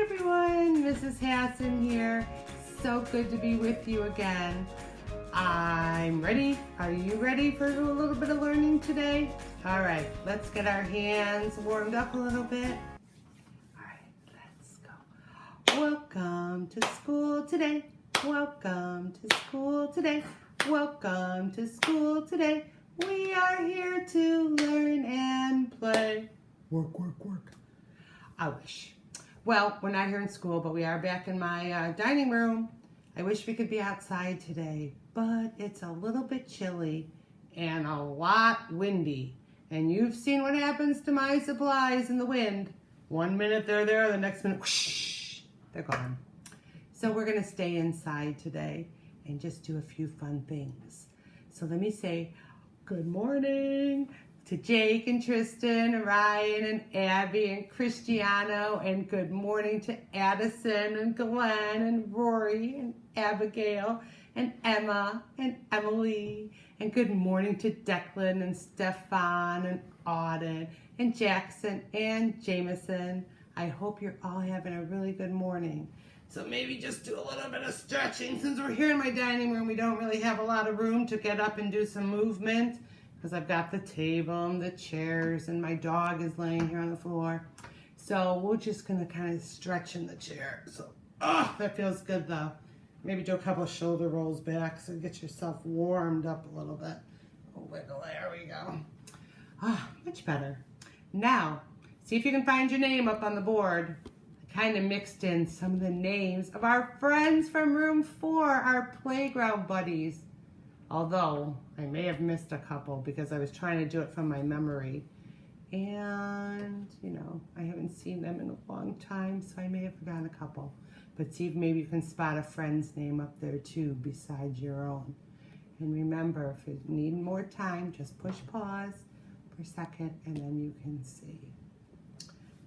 everyone, Mrs. Hassen here. So good to be with you again. I'm ready. Are you ready for a little bit of learning today? All right, let's get our hands warmed up a little bit. All right, let's go. Welcome to school today. Welcome to school today. Welcome to school today. We are here to learn and play. Work, work, work. I wish. Well, we're not here in school, but we are back in my dining room. I wish we could be outside today, but it's a little bit chilly and a lot windy. And you've seen what happens to my supplies in the wind. 1 minute they're there, the next minute, whoosh, they're gone. So we're gonna stay inside today and just do a few fun things. So let me say good morning to Jake and Tristan and Ryan and Abby and Cristiano, and good morning to Addison and Glenn and Rory and Abigail and Emma and Emily, and good morning to Declan and Stefan and Auden and Jackson and Jameson. I hope you're all having a really good morning. So maybe just do a little bit of stretching. Since we're here in my dining room, we don't really have a lot of room to get up and do some movement, because I've got the table and the chairs and my dog is laying here on the floor. So we're just gonna kind of stretch in the chair. So, that feels good though. Maybe do a couple of shoulder rolls back so get yourself warmed up a little bit. A wiggle, there we go. Much better. Now, see if you can find your name up on the board. I kind of mixed in some of the names of our friends from room 4, our playground buddies. Although I may have missed a couple because I was trying to do it from my memory. And, I haven't seen them in a long time, so I may have forgotten a couple. But see if maybe you can spot a friend's name up there too besides your own. And remember, if you need more time, just push pause for a second and then you can see.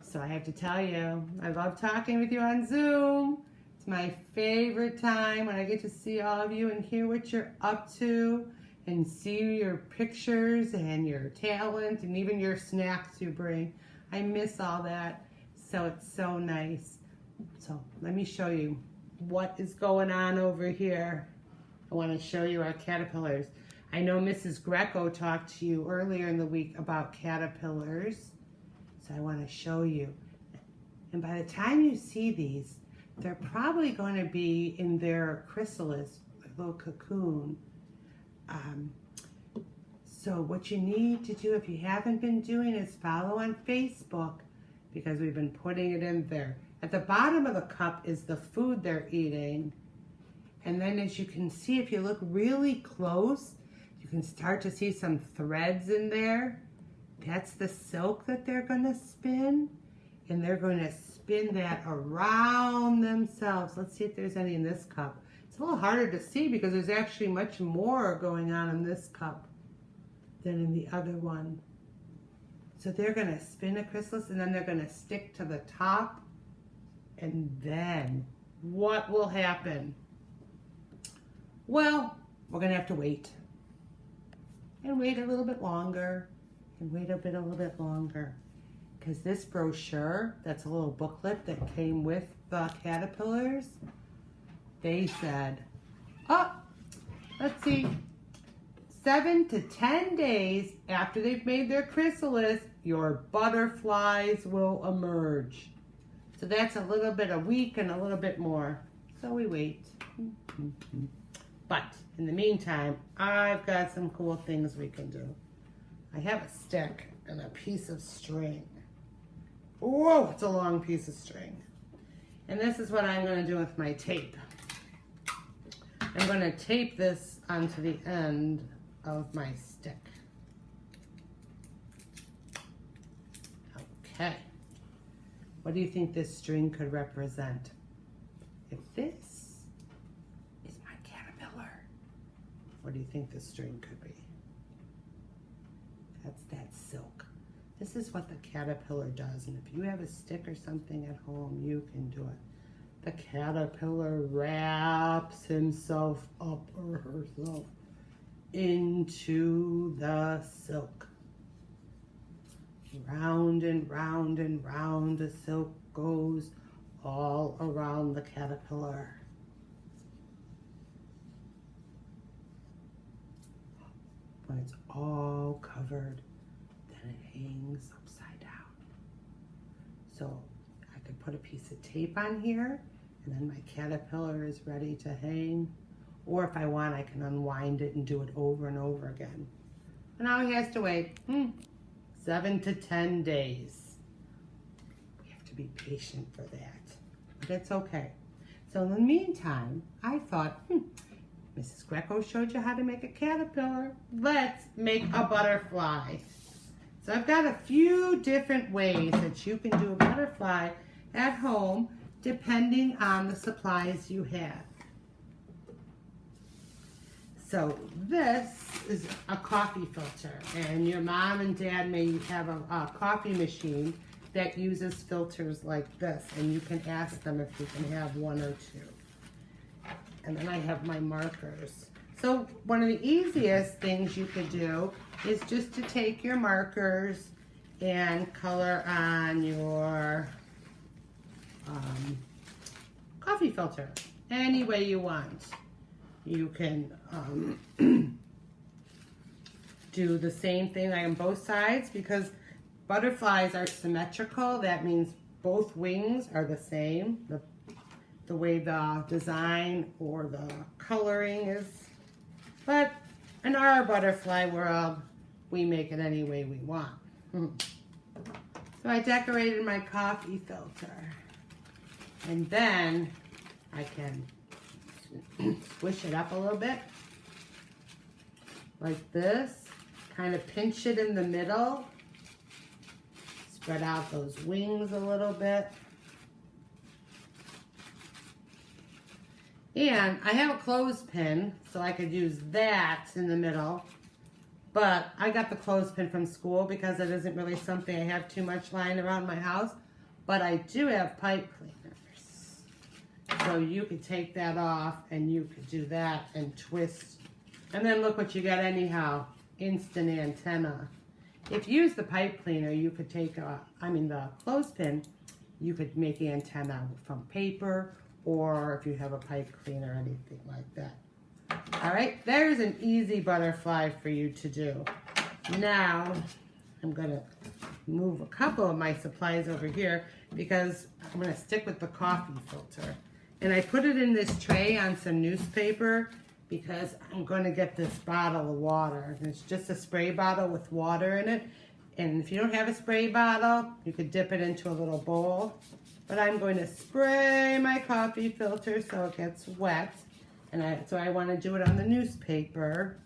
So I have to tell you, I love talking with you on Zoom. It's my favorite time when I get to see all of you and hear what you're up to and see your pictures and your talent and even your snacks you bring. I miss all that, so it's so nice. So let me show you what is going on over here. I want to show you our caterpillars. I know Mrs. Greco talked to you earlier in the week about caterpillars, so I want to show you. And by the time you see these, they're probably going to be in their chrysalis, a little cocoon. So what you need to do, if you haven't been doing, is follow on Facebook, because we've been putting it in there. At the bottom of the cup is the food they're eating. And then as you can see, if you look really close, you can start to see some threads in there. That's the silk that they're going to spin. And they're going to spin that around themselves. Let's see if there's any in this cup. It's a little harder to see because there's actually much more going on in this cup than in the other one. So they're going to spin a chrysalis and then they're going to stick to the top. And then what will happen? Well, we're going to have to wait. And wait a little bit longer. And wait a little bit longer. Because this brochure, that's a little booklet that came with the caterpillars, they said, let's see, 7 to 10 days after they've made their chrysalis, your butterflies will emerge. So that's a little bit a week and a little bit more. So we wait. But in the meantime, I've got some cool things we can do. I have a stick and a piece of string. Whoa, it's a long piece of string. And this is what I'm going to do with my tape. I'm going to tape this onto the end of my stick. Okay. What do you think this string could represent? If this is my caterpillar, what do you think this string could be? That's that silk. This is what the caterpillar does, and if you have a stick or something at home, you can do it. The caterpillar wraps himself up or herself into the silk. Round and round and round the silk goes all around the caterpillar. When it's all covered, then it hangs upside down. So I could put a piece of tape on here, and then my caterpillar is ready to hang. Or if I want, I can unwind it and do it over and over again. And now he has to wait 7 to 10 days. We have to be patient for that, but it's okay. So in the meantime, I thought, Mrs. Greco showed you how to make a caterpillar. Let's make a butterfly. So I've got a few different ways that you can do a butterfly at home depending on the supplies you have. So this is a coffee filter, and your mom and dad may have a coffee machine that uses filters like this, and you can ask them if you can have one or two. And then I have my markers. So one of the easiest things you could do is just to take your markers and color on your coffee filter any way you want. You can do the same thing on both sides, because butterflies are symmetrical. That means both wings are the same. The way the design or the coloring is. But in our butterfly world, we make it any way we want. So I decorated my coffee filter. And then I can squish it up a little bit, like this. Kind of pinch it in the middle. Spread out those wings a little bit. And I have a clothespin, so I could use that in the middle. But I got the clothespin from school because it isn't really something I have too much lying around my house. But I do have pipe cleaners. So you could take that off and you could do that and twist. And then look what you got anyhow. Instant antenna. If you use the pipe cleaner, you could take, the clothespin, you could make the antenna from paper, or if you have a pipe cleaner, anything like that. All right, there's an easy butterfly for you to do. Now, I'm gonna move a couple of my supplies over here because I'm gonna stick with the coffee filter. And I put it in this tray on some newspaper because I'm gonna get this bottle of water. And it's just a spray bottle with water in it. And if you don't have a spray bottle, you could dip it into a little bowl. But I'm going to spray my coffee filter so it gets wet. And so I want to do it on the newspaper.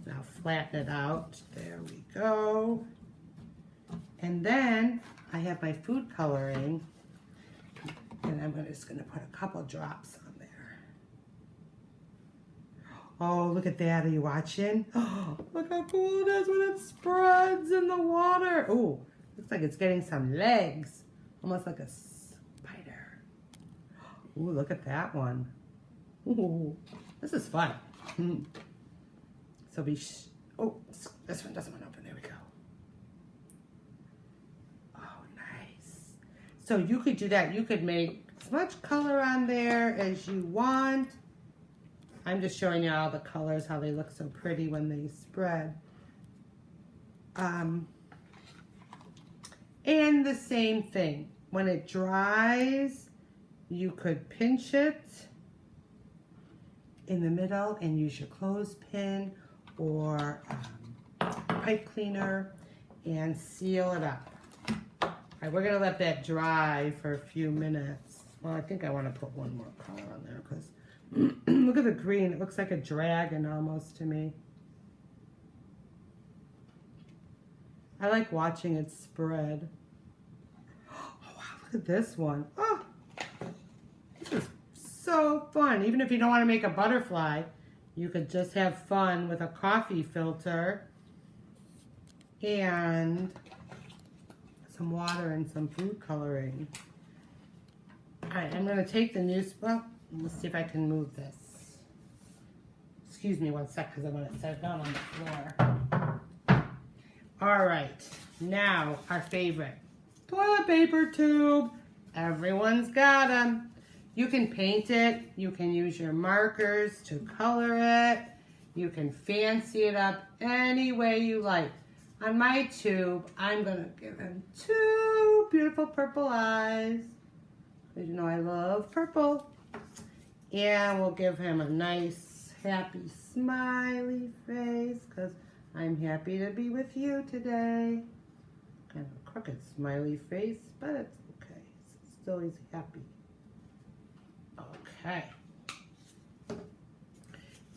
Now flatten it out. There we go. And then I have my food coloring. And I'm just going to put a couple drops on there. Oh, look at that. Are you watching? Oh, look how cool it is when it spreads in the water. Oh, looks like it's getting some legs. Almost like a spider. Ooh, look at that one. Ooh, this is fun. So this one doesn't want to open. There we go. Oh, nice. So you could do that. You could make as much color on there as you want. I'm just showing you all the colors, how they look so pretty when they spread. And the same thing. When it dries, you could pinch it in the middle and use your clothespin or pipe cleaner and seal it up. All right, we're gonna let that dry for a few minutes. Well, I think I wanna put one more color on there because look at the green. It looks like a dragon almost to me. I like watching it spread. Oh, wow, look at this one. Oh, this is so fun. Even if you don't want to make a butterfly, you could just have fun with a coffee filter and some water and some food coloring. All right, I'm going to take the well, let's see if I can move this. Excuse me one sec because I want to set it down on the floor. All right, now our favorite toilet paper tube. Everyone's got them. You can paint it. You can use your markers to color it. You can fancy it up any way you like. On my tube, I'm going to give him 2 beautiful purple eyes. Because you know I love purple. And we'll give him a nice, happy, smiley face. Because I'm happy to be with you today. Kind of a crooked smiley face, but it's okay. Still he's happy. Okay.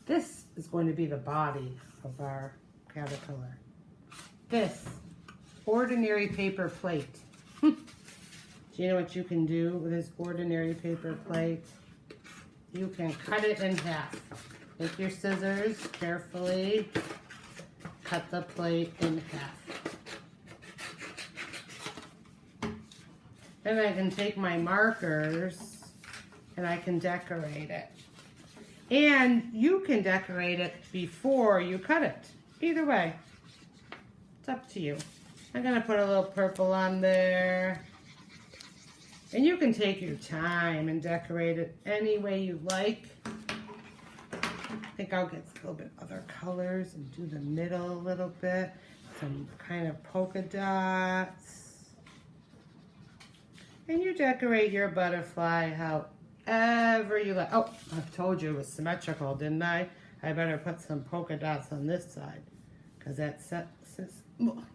This is going to be the body of our caterpillar. This ordinary paper plate. Do you know what you can do with this ordinary paper plate? You can cut it in half. Take your scissors, carefully cut the plate in half. Then I can take my markers and I can decorate it. And you can decorate it before you cut it. Either way. It's up to you. I'm going to put a little purple on there. And you can take your time and decorate it any way you like. I think I'll get a little bit other colors and do the middle a little bit. Some kind of polka dots. And you decorate your butterfly however you like. Oh, I told you it was symmetrical, didn't I? I better put some polka dots on this side. Because that's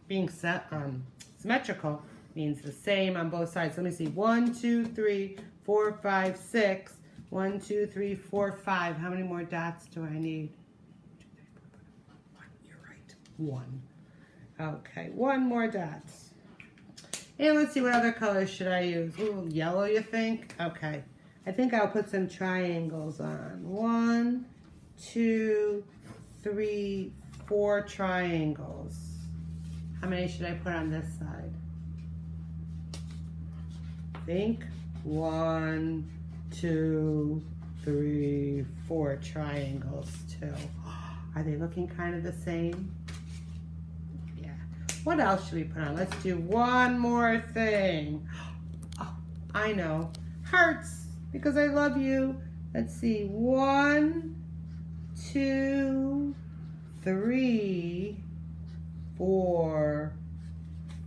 being symmetrical means the same on both sides. Let me see. 1, 2, 3, 4, 5, 6. 1, 2, 3, 4, 5. How many more dots do I need? 2, 3, 4, 5. 1. You're right. 1. Okay, 1 more dot. And let's see, what other colors should I use? Ooh, yellow, you think? Okay. I think I'll put some triangles on. 1, 2, 3, 4 triangles. How many should I put on this side? Think 1, 2, 3, 4 triangles too. Are they looking kind of the same? Yeah. What else should we put on? Let's do one more thing. Oh, I know. Hearts, because I love you. Let's see. 1, 2, 3, 4,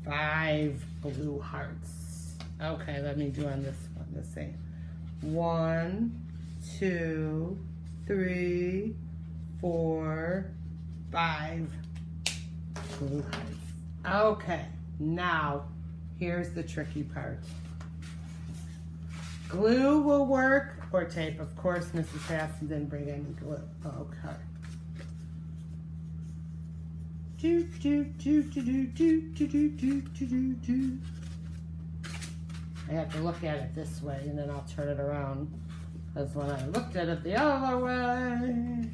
5 blue hearts. Okay, let me do on this one the same. 1, 2, 3, 4, 5 blue hearts. Okay, now here's the tricky part. Glue will work, or tape. Of course, Mrs. Hassen didn't bring any glue. Okay. Do, do, do, do, do, do, do, do, do, do, do. I have to look at it this way, and then I'll turn it around. Because when I looked at it the other way.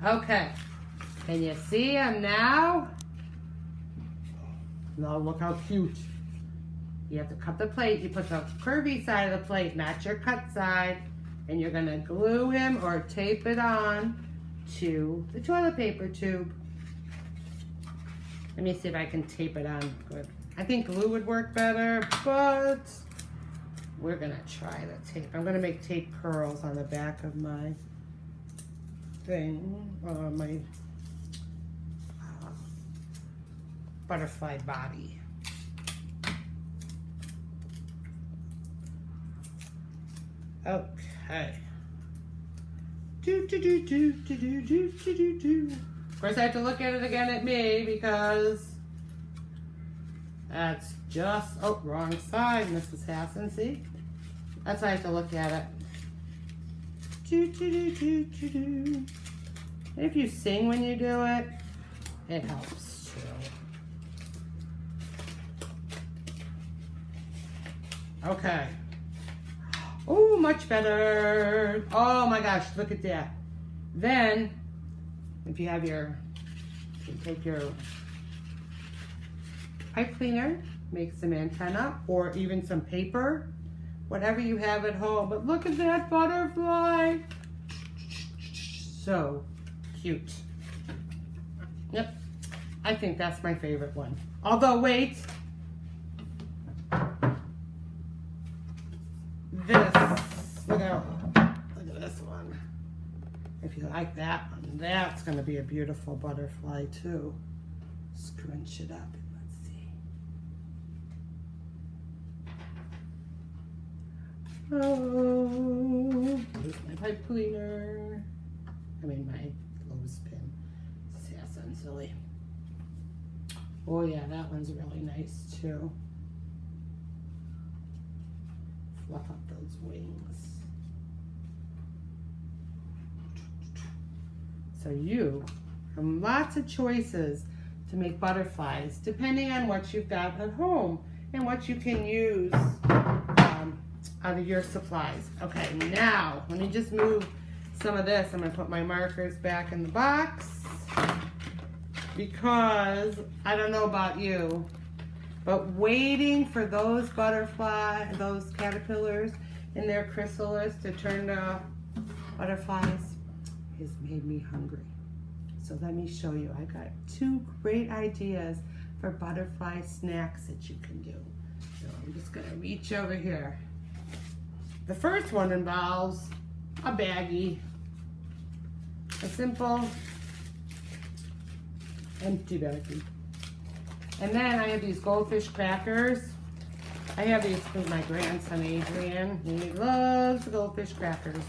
Okay. Can you see him now? Now look how cute. You have to cut the plate. You put the curvy side of the plate, not your cut side. And you're going to glue him or tape it on to the toilet paper tube. Let me see if I can tape it on good. I think glue would work better, but we're going to try the tape. I'm going to make tape curls on the back of my thing, my butterfly body. Okay. Do, do, do, do, do, do, do, do, do. Of course, I have to look at it again at me because that's just, oh, wrong side, Mrs. Hassen, see? That's why I have to look at it. Do, do, do, do, do, do. If you sing when you do it, it helps too. Okay. Oh, much better. Oh my gosh, look at that. Then, if you have you take your pipe cleaner, make some antenna or even some paper, whatever you have at home. But look at that butterfly. So cute. Yep, I think that's my favorite one. Although, wait, Look at this one. If you like that one, that's going to be a beautiful butterfly too. Scrunch it up and let's see. Oh, here's my pipe cleaner. I mean my clothespin. This is Hassen, silly. Oh yeah, that one's really nice too. Fluff up those wings. So you have lots of choices to make butterflies depending on what you've got at home and what you can use out of your supplies. Okay, now let me just move some of this. I'm going to put my markers back in the box because I don't know about you, but waiting for those caterpillars in their chrysalis to turn to butterflies has made me hungry. So let me show you. I got 2 great ideas for butterfly snacks that you can do. So I'm just gonna reach over here. The first one involves a baggie, a simple empty baggie. And then I have these goldfish crackers. I have these for my grandson Adrian. He loves goldfish crackers.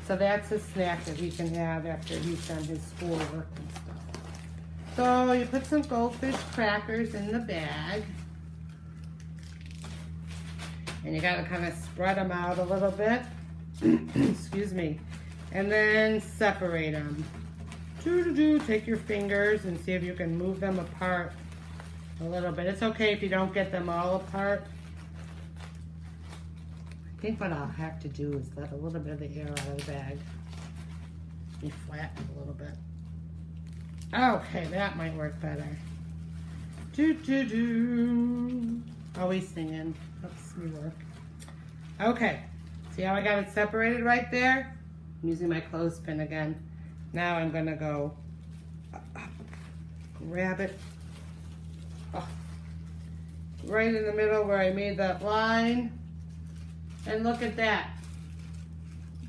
So that's a snack that he can have after he's done his schoolwork and stuff. So you put some goldfish crackers in the bag. And you gotta kind of spread them out a little bit. Excuse me. And then separate them. Take your fingers and see if you can move them apart a little bit. It's okay if you don't get them all apart. I think what I'll have to do is let a little bit of the air out of the bag. Be flattened a little bit. Okay, that might work better. Always singing. Helps me work. Okay, see how I got it separated right there? I'm using my clothespin again. Now I'm gonna go grab it right in the middle where I made that line. And look at that.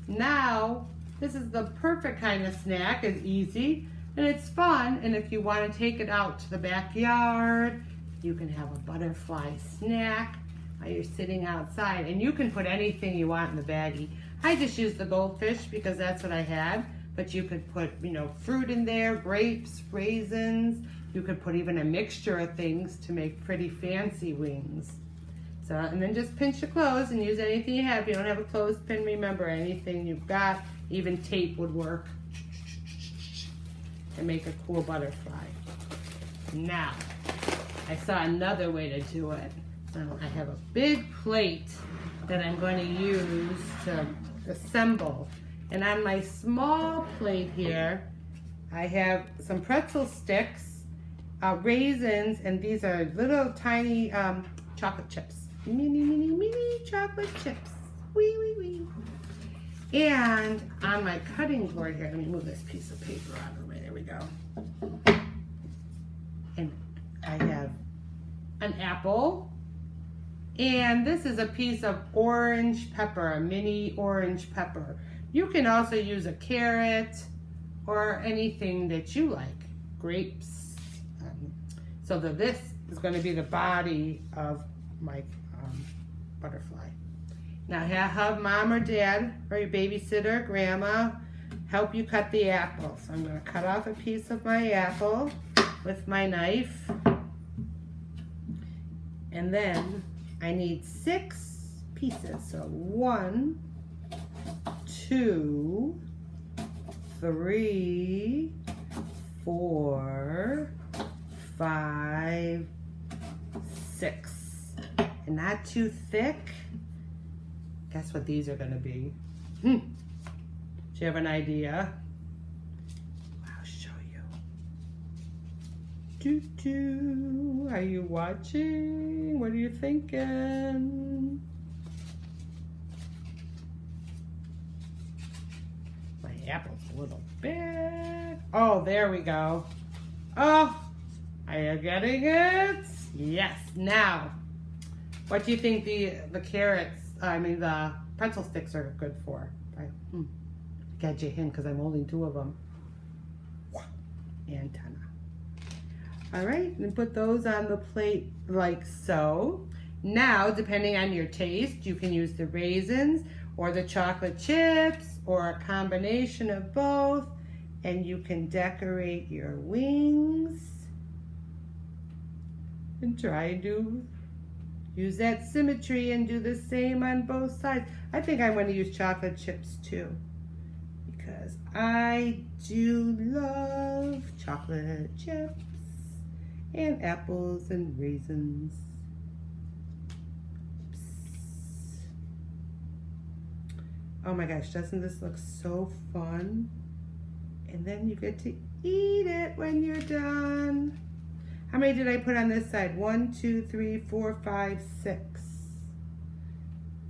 Now, this is the perfect kind of snack. It's easy and it's fun. And if you want to take it out to the backyard, you can have a butterfly snack while you're sitting outside. And you can put anything you want in the baggie. I just used the goldfish because that's what I had. But you could put, fruit in there, grapes, raisins. You could put even a mixture of things to make pretty fancy wings. So, and then just pinch your clothes and use anything you have. If you don't have a clothespin, remember anything you've got, even tape would work. And make a cool butterfly. Now, I saw another way to do it. So I have a big plate that I'm going to use to assemble. And on my small plate here, I have some pretzel sticks, raisins, and these are little tiny chocolate chips. Mini chocolate chips. Wee. And on my cutting board here, let me move this piece of paper out of the way. There we go. And I have an apple. And this is a piece of orange pepper, a mini orange pepper. You can also use a carrot or anything that you like. Grapes. So this is going to be the body of my butterfly. Now have mom or dad or your babysitter, grandma, help you cut the apple. So I'm going to cut off a piece of my apple with my knife. And then I need 6 pieces. So 1, 2, 3, 4, 5, 6. And not too thick. Guess what these are going to be? Do you have an idea? I'll show you. Are you watching? What are you thinking? My apple's a little big. Oh, there we go. Oh, are you getting it? Yes. Now, what do you think the pretzel sticks are good for. Got you a hint because I'm holding two of them. Antenna. All right, and put those on the plate like so. Now, depending on your taste, you can use the raisins or the chocolate chips or a combination of both, and you can decorate your wings and try to use that symmetry and do the same on both sides. I think I'm going to use chocolate chips too, because I do love chocolate chips and apples and raisins. Oops. Oh my gosh, doesn't this look so fun? And then you get to eat it when you're done. How many did I put on this side? 1, 2, 3, 4, 5, 6.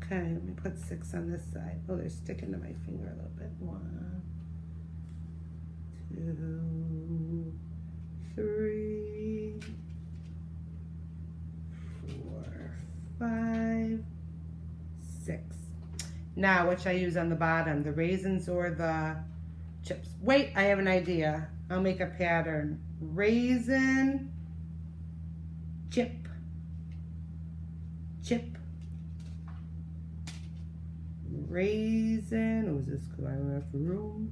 Okay, let me put 6 on this side. Oh, they're sticking to my finger a little bit. 1, 2, 3, 4, 5, 6. Now, what should I use on the bottom? The raisins or the chips? Wait, I have an idea. I'll make a pattern. Raisin, chip, chip, raisin. Oh, is this because I don't have room?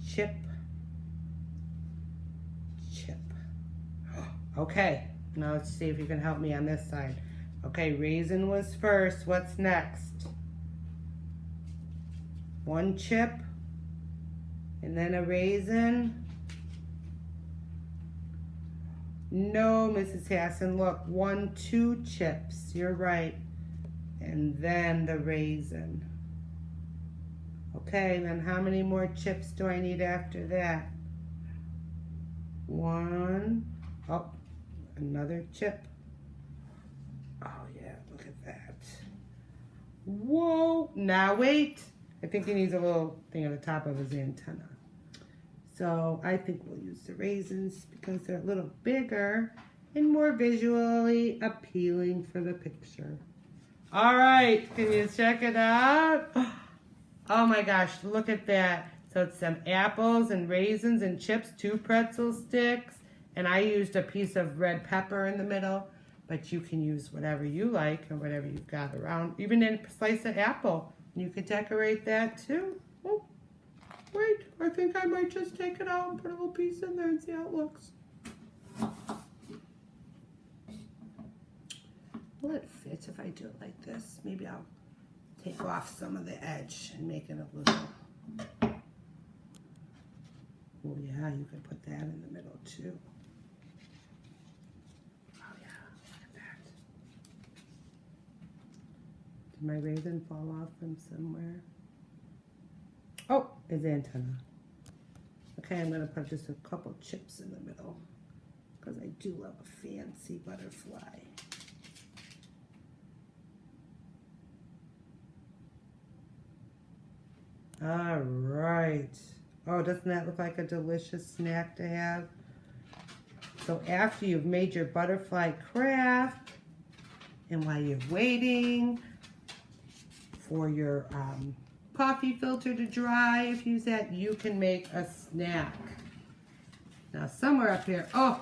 Chip, chip. Okay, now let's see if you can help me on this side. Okay, raisin was first. What's next? 1 chip, and then a raisin. No, Mrs. Hassen, look, 1, 2 chips. You're right. And then the raisin. Okay, then how many more chips do I need after that? 1. Oh, another chip. Oh yeah, look at that. Whoa, now wait. I think he needs a little thing on the top of his antenna. So I think we'll use the raisins because they're a little bigger and more visually appealing for the picture. All right, can you check it out? Oh my gosh, look at that. So it's some apples and raisins and chips, 2 pretzel sticks, and I used a piece of red pepper in the middle, but you can use whatever you like or whatever you've got around, even in a slice of apple. You could decorate that too. Oh, wait, I think I might just take it out and put a little piece in there and see how it looks. Will it fit if I do it like this? Maybe I'll take off some of the edge and make it a little. Oh yeah, you could put that in the middle too. Oh yeah, look at that. Did my raisin fall off from somewhere? Oh, his antenna. Okay, I'm gonna put just a couple chips in the middle because I do love a fancy butterfly. All right. Oh, doesn't that look like a delicious snack to have? So after you've made your butterfly craft, and while you're waiting for your coffee filter to dry, if you use that, you can make a snack. Now somewhere up here, oh,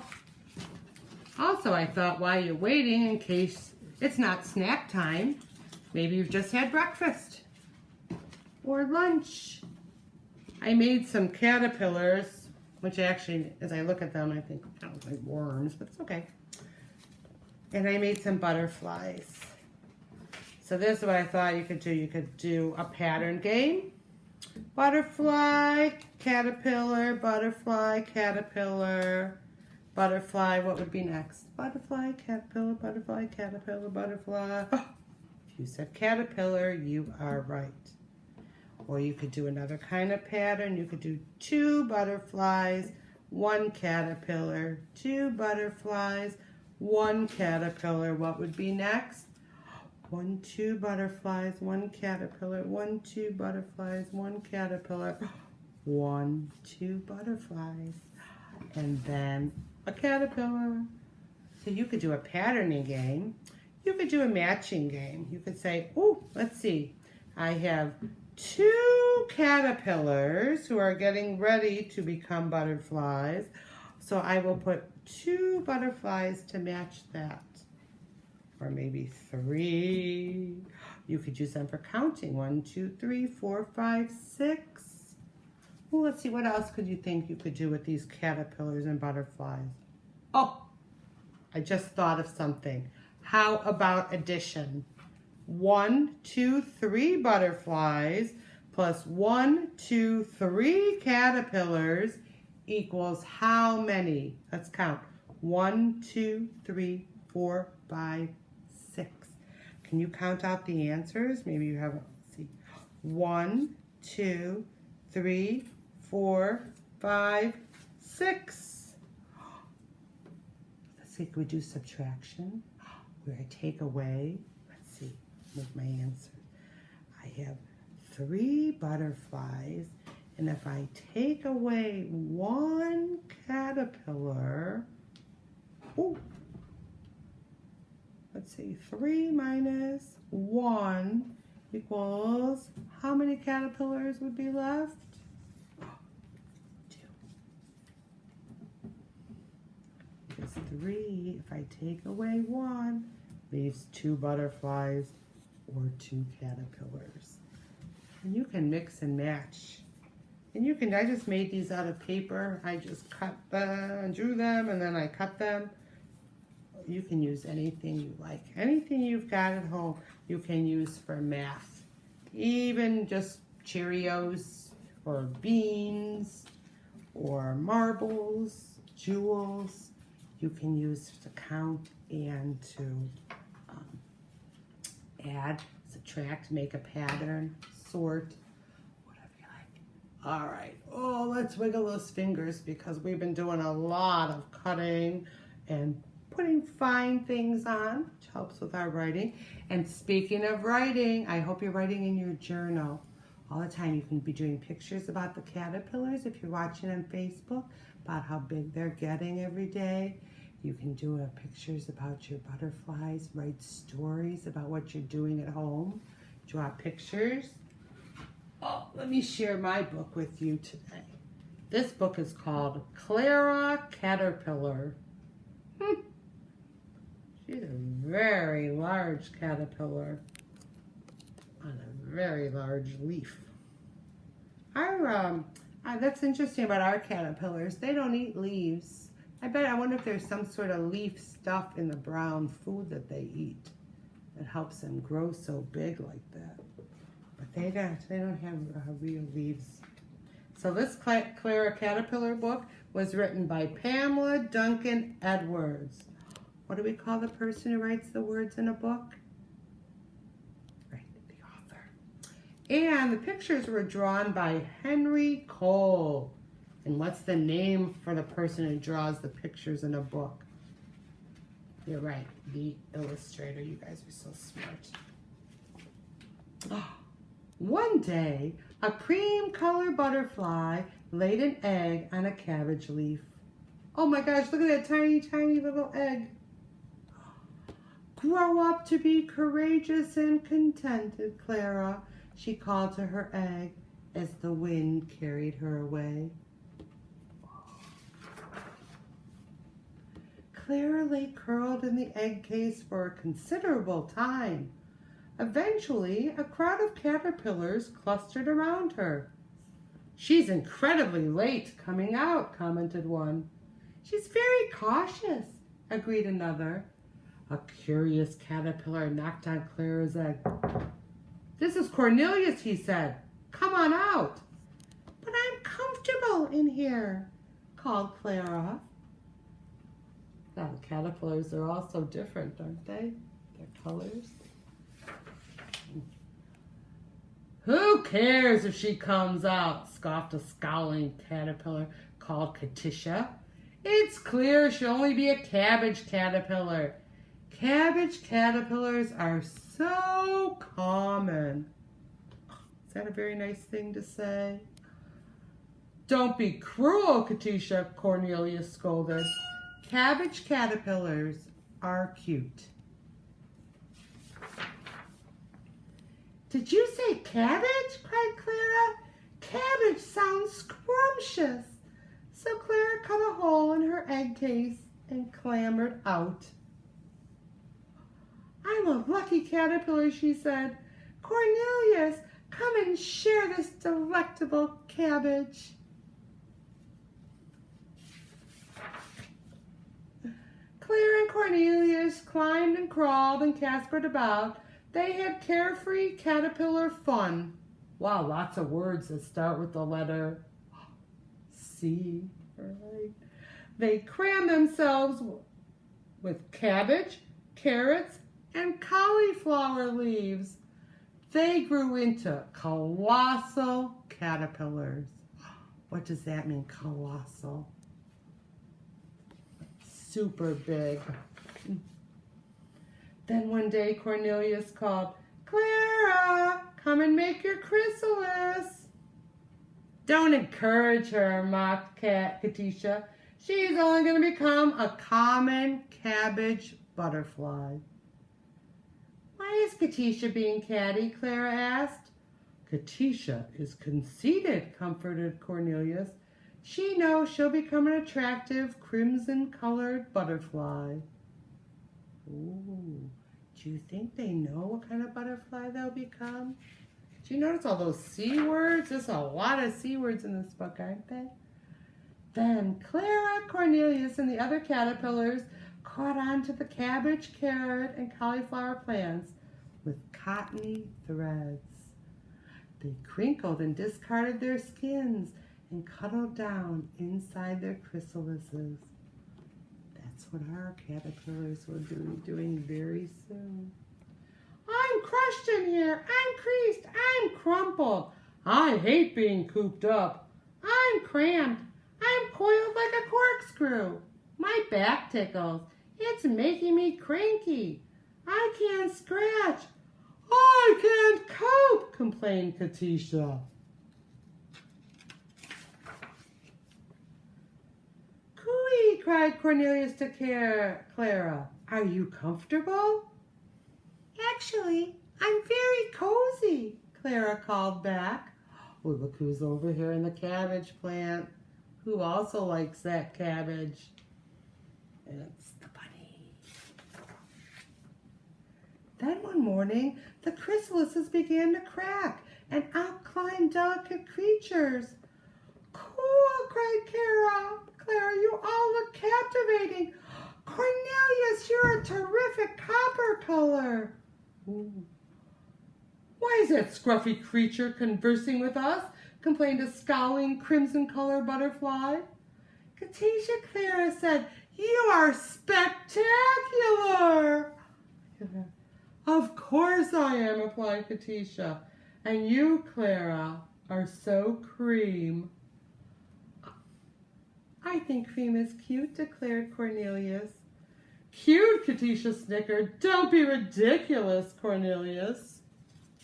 also I thought while you're waiting, in case it's not snack time, maybe you've just had breakfast or lunch. I made some caterpillars, which actually, as I look at them, I think kind of like worms, but it's okay. And I made some butterflies. So this is what I thought you could do. You could do a pattern game. Butterfly, caterpillar, butterfly, caterpillar, butterfly. What would be next? Butterfly, caterpillar, butterfly, caterpillar, butterfly. Oh, if you said caterpillar, you are right. Or you could do another kind of pattern. You could do 2 butterflies, 1 caterpillar, 2 butterflies, 1 caterpillar. What would be next? 1, 2 butterflies, 1 caterpillar, 1, 2 butterflies, 1 caterpillar, 1, 2 butterflies, and then a caterpillar. So you could do a patterning game. You could do a matching game. You could say, oh, let's see. I have 2 caterpillars who are getting ready to become butterflies. So I will put 2 butterflies to match that. Or maybe 3. You could use them for counting. 1, 2, 3, 4, 5, 6. Well, let's see, what else could you think you could do with these caterpillars and butterflies? Oh, I just thought of something. How about addition? 1, 2, 3 butterflies plus 1, 2, 3 caterpillars equals how many? Let's count. 1, 2, 3, 4, 5, 6. Can you count out the answers? Maybe you haven't. Let's see. 1, 2, 3, 4, 5, 6. Let's see, can we do subtraction? Where I take away, let's see, with my answer. I have 3 butterflies, and if I take away 1 caterpillar, oh, let's see, 3 minus 1 equals, how many caterpillars would be left? 2. Because 3, if I take away 1, leaves 2 butterflies or 2 caterpillars. And you can mix and match. And you can, I just made these out of paper. I just cut them and drew them, and then I cut them. You can use anything you like. Anything you've got at home, you can use for math. Even just Cheerios or beans or marbles, jewels, you can use to count and to add, subtract, make a pattern, sort, whatever you like. All right, oh, let's wiggle those fingers because we've been doing a lot of cutting and putting fine things on, which helps with our writing. And speaking of writing, I hope you're writing in your journal all the time. You can be doing pictures about the caterpillars if you're watching on Facebook, about how big they're getting every day. You can do pictures about your butterflies, write stories about what you're doing at home, draw pictures. Oh, let me share my book with you today. This book is called Clara Caterpillar. She's a very large caterpillar on a very large leaf. That's interesting about our caterpillars. They don't eat leaves. I wonder if there's some sort of leaf stuff in the brown food that they eat that helps them grow so big like that. But they don't have real leaves. So this Clara Caterpillar book was written by Pamela Duncan Edwards. What do we call the person who writes the words in a book? Right, the author. And the pictures were drawn by Henry Cole. And what's the name for the person who draws the pictures in a book? You're right, the illustrator. You guys are so smart. One day, a cream-colored butterfly laid an egg on a cabbage leaf. Oh my gosh, look at that tiny, tiny little egg. Grow up to be courageous and contented, Clara, she called to her egg as the wind carried her away. Clara lay curled in the egg case for a considerable time. Eventually, a crowd of caterpillars clustered around her. She's incredibly late coming out, commented one. She's very cautious, agreed another. A curious caterpillar knocked on Clara's egg. This is Cornelius, he said. Come on out. But I'm comfortable in here, called Clara. Now, the caterpillars are all so different, aren't they? Their colors. Who cares if she comes out, scoffed a scowling caterpillar called Katisha. It's clear she'll only be a cabbage caterpillar. Cabbage caterpillars are so common. Is that a very nice thing to say? Don't be cruel, Katisha, Cornelius scolded. Cabbage caterpillars are cute. Did you say cabbage? Cried Clara. Cabbage sounds scrumptious. So Clara cut a hole in her egg case and clambered out. I'm a lucky caterpillar, she said. Cornelius, come and share this delectable cabbage. Clara and Cornelius climbed and crawled and caspered about. They had carefree caterpillar fun. Wow, lots of words that start with the letter C. Right? They crammed themselves with cabbage, carrots, and cauliflower leaves. They grew into colossal caterpillars. What does that mean, colossal? Super big. Then one day Cornelius called, Clara, come and make your chrysalis. Don't encourage her, mocked Katisha. She's only going to become a common cabbage butterfly. Why is Katisha being catty? Clara asked. Katisha is conceited, comforted Cornelius. She knows she'll become an attractive crimson-colored butterfly. Ooh, do you think they know what kind of butterfly they'll become? Do you notice all those C words? There's a lot of C words in this book, aren't they? Then Clara, Cornelius, and the other caterpillars caught on to the cabbage, carrot, and cauliflower plants with cottony threads. They crinkled and discarded their skins and cuddled down inside their chrysalises. That's what our caterpillars will be doing very soon. I'm crushed in here. I'm creased. I'm crumpled. I hate being cooped up. I'm cramped. I'm coiled like a corkscrew. My back tickles. It's making me cranky. I can't scratch. I can't cope, complained Katisha. Cooey, cried Cornelius to Clara. Are you comfortable? Actually, I'm very cozy, Clara called back. Oh, look who's over here in the cabbage plant. Who also likes that cabbage? It's the bunny. Then one morning, the chrysalises began to crack, and out climbed delicate creatures. Cool, cried Clara, you all look captivating. Cornelius, you're a terrific copper color. Ooh. Why is that scruffy creature conversing with us? Complained a scowling crimson-colored butterfly. Katisha, Clara said, you are spectacular. Of course I am, replied Katisha. And you, Clara, are so cream. I think cream is cute, declared Cornelius. Cute, Katisha snickered. Don't be ridiculous, Cornelius.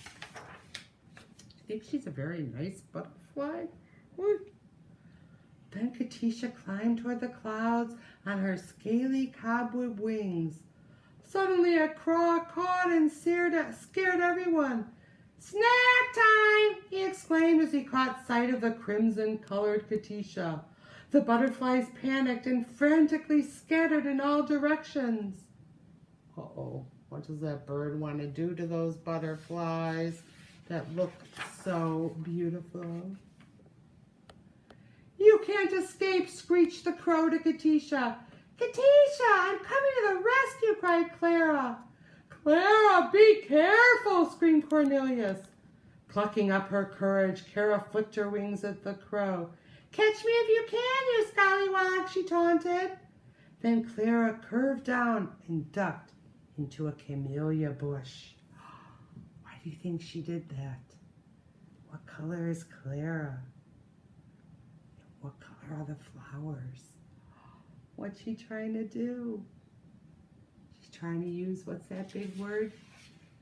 I think she's a very nice butterfly. Woo. Then Katisha climbed toward the clouds on her scaly cobweb wings. Suddenly a crow caught and scared everyone. Snack time, he exclaimed as he caught sight of the crimson-colored Katisha. The butterflies panicked and frantically scattered in all directions. Uh-oh, what does that bird want to do to those butterflies that look so beautiful? You can't escape, screeched the crow to Katisha. Katisha, I'm coming to the rescue, cried Clara. Clara, be careful, screamed Cornelius. Plucking up her courage, Clara flicked her wings at the crow. Catch me if you can, you scallywag, she taunted. Then Clara curved down and ducked into a camellia bush. Why do you think she did that? What color is Clara? What color are the flowers? What's she trying to do? She's trying to use, what's that big word?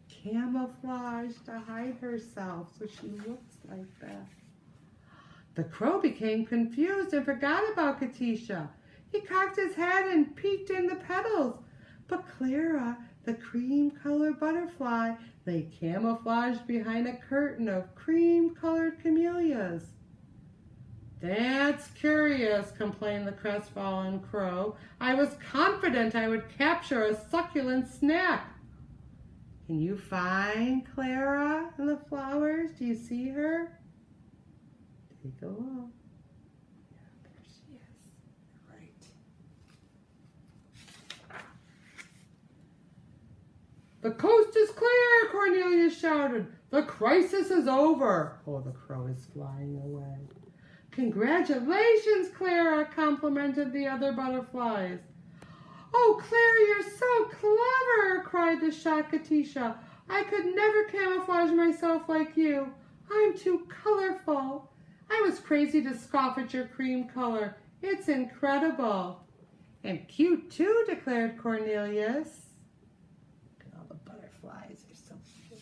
Camouflage to hide herself so she looks like that. The crow became confused and forgot about Katisha. He cocked his head and peeked in the petals. But Clara, The cream-colored butterfly lay camouflaged behind a curtain of cream-colored camellias. "That's curious," complained the crestfallen crow. "I was confident I would capture a succulent snack." Can you find Clara in the flowers? Do you see her? Take a look. Yeah, there she is. Right. "The coast is clear," Cornelia shouted. "The crisis is over." Oh, the crow is flying away. "Congratulations, Clara," complimented the other butterflies. "Oh, Clara, you're so clever," cried the shocked Katisha. "I could never camouflage myself like you. I'm too colorful. I was crazy to scoff at your cream color. It's incredible." "And cute too," declared Cornelius. Look at all the butterflies. They're so cute.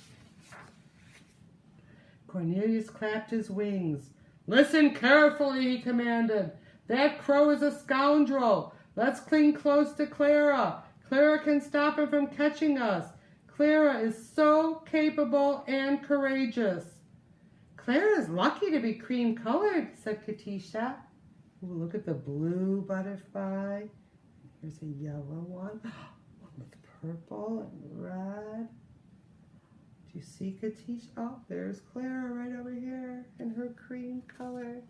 Cornelius clapped his wings. "Listen carefully," he commanded. "That crow is a scoundrel. Let's cling close to Clara. Clara can stop him from catching us. Clara is so capable and courageous." "Clara is lucky to be cream-colored," said Katisha. Ooh, look at the blue butterfly. Here's a yellow one. One with purple and red. Do you see Katisha? Oh, there's Clara right over here in her cream color.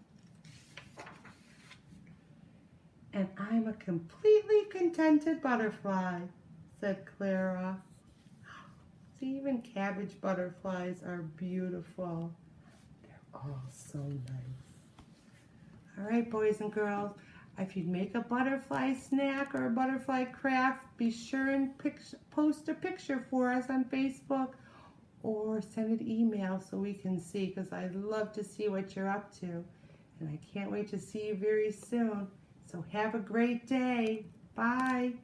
"And I'm a completely contented butterfly," said Clara. See, even cabbage butterflies are beautiful. They're all so nice. All right, boys and girls, if you make a butterfly snack or a butterfly craft, be sure and post a picture for us on Facebook or send an email so we can see, because I'd love to see what you're up to. And I can't wait to see you very soon. So have a great day. Bye.